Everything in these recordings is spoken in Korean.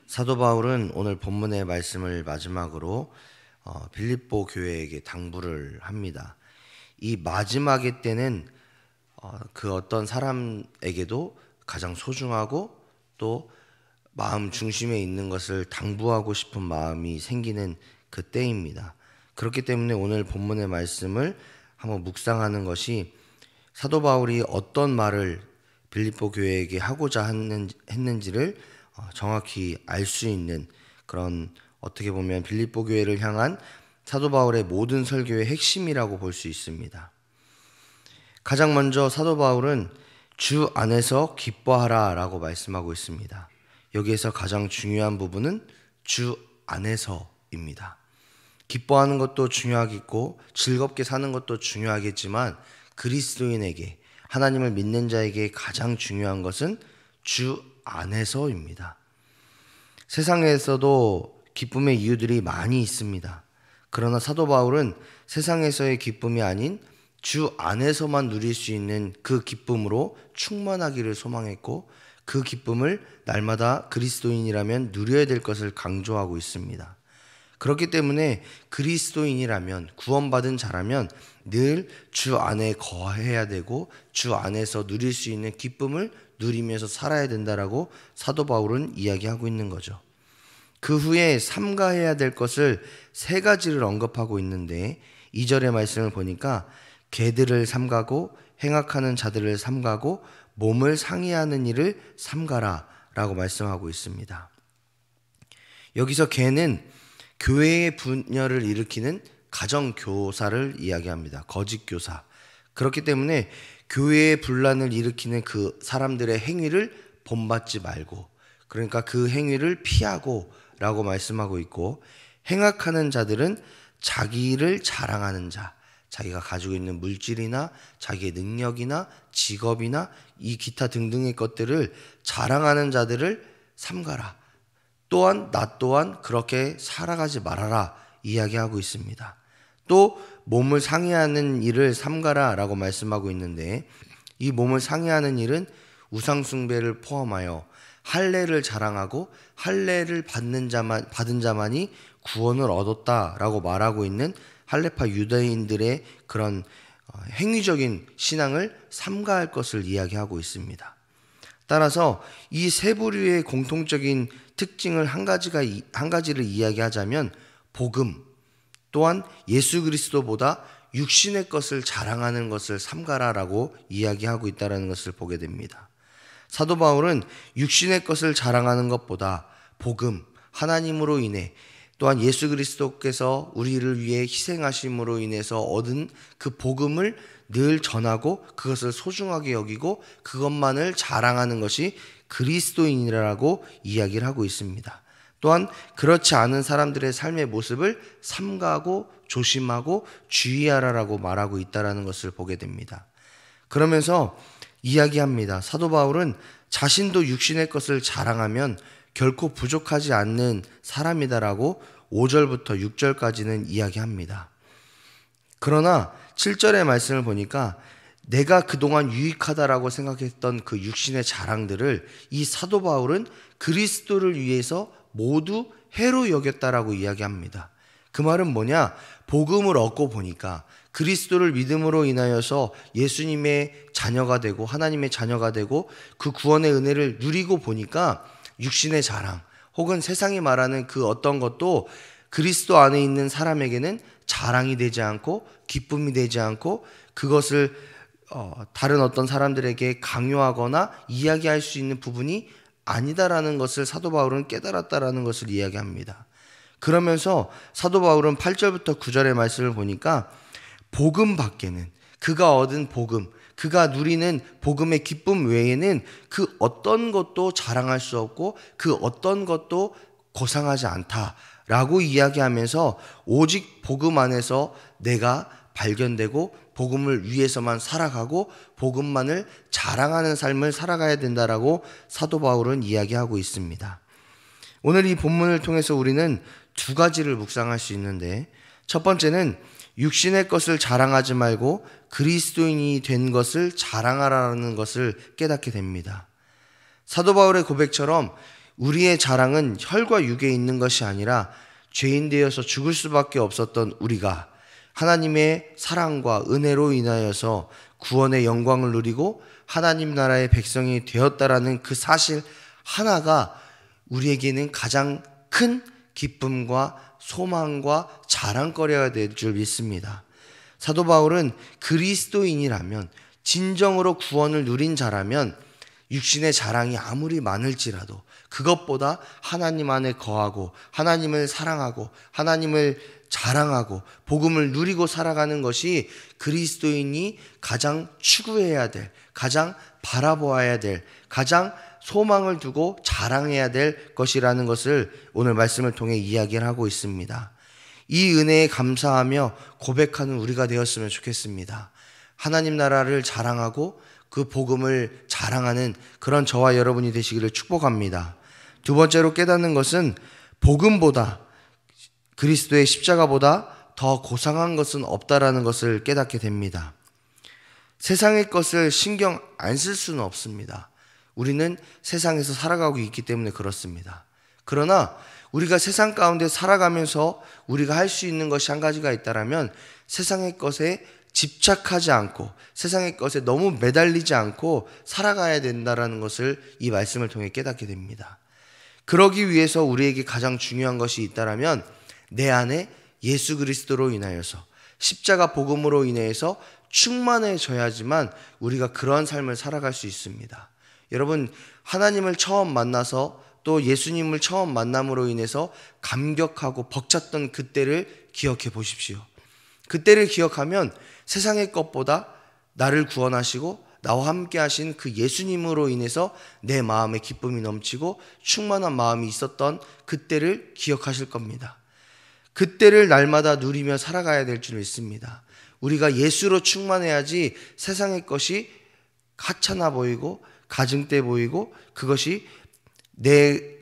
사도 바울은 오늘 본문의 말씀을 마지막으로 빌립보 교회에게 당부를 합니다. 이 마지막의 때는 그 어떤 사람에게도 가장 소중하고 또 마음 중심에 있는 것을 당부하고 싶은 마음이 생기는 그 때입니다. 그렇기 때문에 오늘 본문의 말씀을 한번 묵상하는 것이 사도 바울이 어떤 말을 빌립보 교회에게 하고자 했는지를 정확히 알 수 있는 그런, 어떻게 보면 빌립보 교회를 향한 사도 바울의 모든 설교의 핵심이라고 볼 수 있습니다. 가장 먼저 사도 바울은 주 안에서 기뻐하라 라고 말씀하고 있습니다. 여기에서 가장 중요한 부분은 주 안에서입니다. 기뻐하는 것도 중요하겠고 즐겁게 사는 것도 중요하겠지만 그리스도인에게, 하나님을 믿는 자에게 가장 중요한 것은 주 안에서입니다. 세상에서도 기쁨의 이유들이 많이 있습니다. 그러나 사도 바울은 세상에서의 기쁨이 아닌 주 안에서만 누릴 수 있는 그 기쁨으로 충만하기를 소망했고, 그 기쁨을 날마다 그리스도인이라면 누려야 될 것을 강조하고 있습니다. 그렇기 때문에 그리스도인이라면, 구원받은 자라면 늘 주 안에 거해야 되고 주 안에서 누릴 수 있는 기쁨을 누리면서 살아야 된다라고 사도 바울은 이야기하고 있는 거죠. 그 후에 삼가해야 될 것을 세 가지를 언급하고 있는데, 2절의 말씀을 보니까 개들을 삼가고 행악하는 자들을 삼가고 몸을 상해하는 일을 삼가라 라고 말씀하고 있습니다. 여기서 개는 교회의 분열을 일으키는 가정교사를 이야기합니다. 거짓교사. 그렇기 때문에 교회의 분란을 일으키는 그 사람들의 행위를 본받지 말고, 그러니까 그 행위를 피하고 라고 말씀하고 있고, 행악하는 자들은 자기를 자랑하는 자, 자기가 가지고 있는 물질이나 자기의 능력이나 직업이나 이 기타 등등의 것들을 자랑하는 자들을 삼가라. 또한 나 또한 그렇게 살아가지 말아라 이야기하고 있습니다. 또 몸을 상해하는 일을 삼가라 라고 말씀하고 있는데, 이 몸을 상해하는 일은 우상숭배를 포함하여 할례를 자랑하고 할례를 받은 자만이 구원을 얻었다라고 말하고 있는 할례파 유대인들의 그런 행위적인 신앙을 삼가할 것을 이야기하고 있습니다. 따라서 이 세 부류의 공통적인 특징을 한 가지를 이야기하자면, 복음 또한 예수 그리스도보다 육신의 것을 자랑하는 것을 삼가라라고 이야기하고 있다는 것을 보게 됩니다. 사도 바울은 육신의 것을 자랑하는 것보다 복음, 하나님으로 인해, 또한 예수 그리스도께서 우리를 위해 희생하심으로 인해서 얻은 그 복음을 늘 전하고 그것을 소중하게 여기고 그것만을 자랑하는 것이 그리스도인이라고 이야기를 하고 있습니다. 또한 그렇지 않은 사람들의 삶의 모습을 삼가하고 조심하고 주의하라라고 말하고 있다는 것을 보게 됩니다. 그러면서 이야기합니다. 사도 바울은 자신도 육신의 것을 자랑하면 결코 부족하지 않는 사람이다라고 5절부터 6절까지는 이야기합니다. 그러나 7절의 말씀을 보니까 내가 그동안 유익하다라고 생각했던 그 육신의 자랑들을 이 사도 바울은 그리스도를 위해서 모두 해로 여겼다라고 이야기합니다. 그 말은 뭐냐? 복음을 얻고 보니까, 그리스도를 믿음으로 인하여서 예수님의 자녀가 되고 하나님의 자녀가 되고 그 구원의 은혜를 누리고 보니까 육신의 자랑 혹은 세상이 말하는 그 어떤 것도 그리스도 안에 있는 사람에게는 자랑이 되지 않고 기쁨이 되지 않고 그것을 다른 어떤 사람들에게 강요하거나 이야기할 수 있는 부분이 아니다라는 것을 사도 바울은 깨달았다라는 것을 이야기합니다. 그러면서 사도 바울은 8절부터 9절의 말씀을 보니까 복음 밖에는, 그가 얻은 복음, 그가 누리는 복음의 기쁨 외에는 그 어떤 것도 자랑할 수 없고 그 어떤 것도 고상하지 않다라고 이야기하면서 오직 복음 안에서 내가 발견되고 복음을 위해서만 살아가고 복음만을 자랑하는 삶을 살아가야 된다라고 사도 바울은 이야기하고 있습니다. 오늘 이 본문을 통해서 우리는 두 가지를 묵상할 수 있는데, 첫 번째는 육신의 것을 자랑하지 말고 그리스도인이 된 것을 자랑하라는 것을 깨닫게 됩니다. 사도 바울의 고백처럼 우리의 자랑은 혈과 육에 있는 것이 아니라 죄인 되어서 죽을 수밖에 없었던 우리가 하나님의 사랑과 은혜로 인하여서 구원의 영광을 누리고 하나님 나라의 백성이 되었다라는 그 사실 하나가 우리에게는 가장 큰 기쁨과 소망과 자랑거리가 될 줄 믿습니다. 사도 바울은 그리스도인이라면, 진정으로 구원을 누린 자라면 육신의 자랑이 아무리 많을지라도 그것보다 하나님 안에 거하고 하나님을 사랑하고 하나님을 자랑하고 복음을 누리고 살아가는 것이 그리스도인이 가장 추구해야 될, 가장 바라보아야 될, 가장 소망을 두고 자랑해야 될 것이라는 것을 오늘 말씀을 통해 이야기를 하고 있습니다. 이 은혜에 감사하며 고백하는 우리가 되었으면 좋겠습니다. 하나님 나라를 자랑하고 그 복음을 자랑하는 그런 저와 여러분이 되시기를 축복합니다. 두 번째로 깨닫는 것은 복음보다, 그리스도의 십자가보다 더 고상한 것은 없다라는 것을 깨닫게 됩니다. 세상의 것을 신경 안 쓸 수는 없습니다. 우리는 세상에서 살아가고 있기 때문에 그렇습니다. 그러나 우리가 세상 가운데 살아가면서 우리가 할 수 있는 것이 한 가지가 있다면 세상의 것에 집착하지 않고 세상의 것에 너무 매달리지 않고 살아가야 된다는 것을 이 말씀을 통해 깨닫게 됩니다. 그러기 위해서 우리에게 가장 중요한 것이 있다면 내 안에 예수 그리스도로 인하여서 십자가 복음으로 인해서 충만해져야지만 우리가 그러한 삶을 살아갈 수 있습니다. 여러분, 하나님을 처음 만나서 또 예수님을 처음 만남으로 인해서 감격하고 벅찼던 그때를 기억해 보십시오. 그때를 기억하면 세상의 것보다 나를 구원하시고 나와 함께 하신 그 예수님으로 인해서 내 마음에 기쁨이 넘치고 충만한 마음이 있었던 그때를 기억하실 겁니다. 그때를 날마다 누리며 살아가야 될 줄 믿습니다. 우리가 예수로 충만해야지 세상의 것이 하찮아 보이고 가증돼 보이고 그것이 내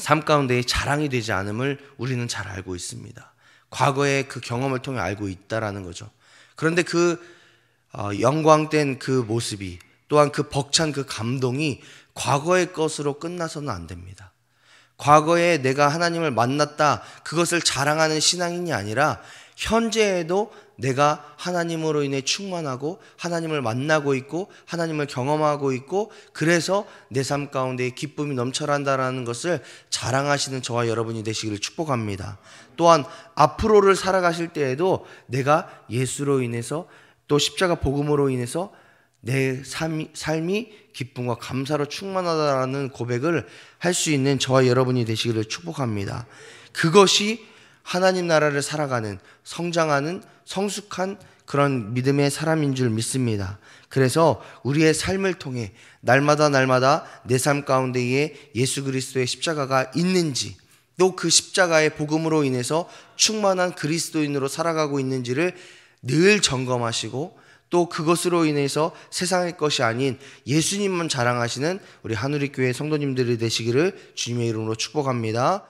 삶 가운데의 자랑이 되지 않음을 우리는 잘 알고 있습니다. 과거의 그 경험을 통해 알고 있다라는 거죠. 그런데 그 영광된 그 모습이, 또한 그 벅찬 그 감동이 과거의 것으로 끝나서는 안 됩니다. 과거에 내가 하나님을 만났다, 그것을 자랑하는 신앙인이 아니라 현재에도 내가 하나님으로 인해 충만하고 하나님을 만나고 있고 하나님을 경험하고 있고 그래서 내 삶 가운데 기쁨이 넘쳐난다라는 것을 자랑하시는 저와 여러분이 되시기를 축복합니다. 또한 앞으로를 살아가실 때에도 내가 예수로 인해서 또 십자가 복음으로 인해서 내 삶이 기쁨과 감사로 충만하다라는 고백을 할 수 있는 저와 여러분이 되시기를 축복합니다. 그것이 하나님 나라를 살아가는, 성장하는 성숙한 그런 믿음의 사람인 줄 믿습니다. 그래서 우리의 삶을 통해 날마다 내 삶 가운데에 예수 그리스도의 십자가가 있는지, 또 그 십자가의 복음으로 인해서 충만한 그리스도인으로 살아가고 있는지를 늘 점검하시고 또 그것으로 인해서 세상의 것이 아닌 예수님만 자랑하시는 우리 한우리교회 성도님들이 되시기를 주님의 이름으로 축복합니다.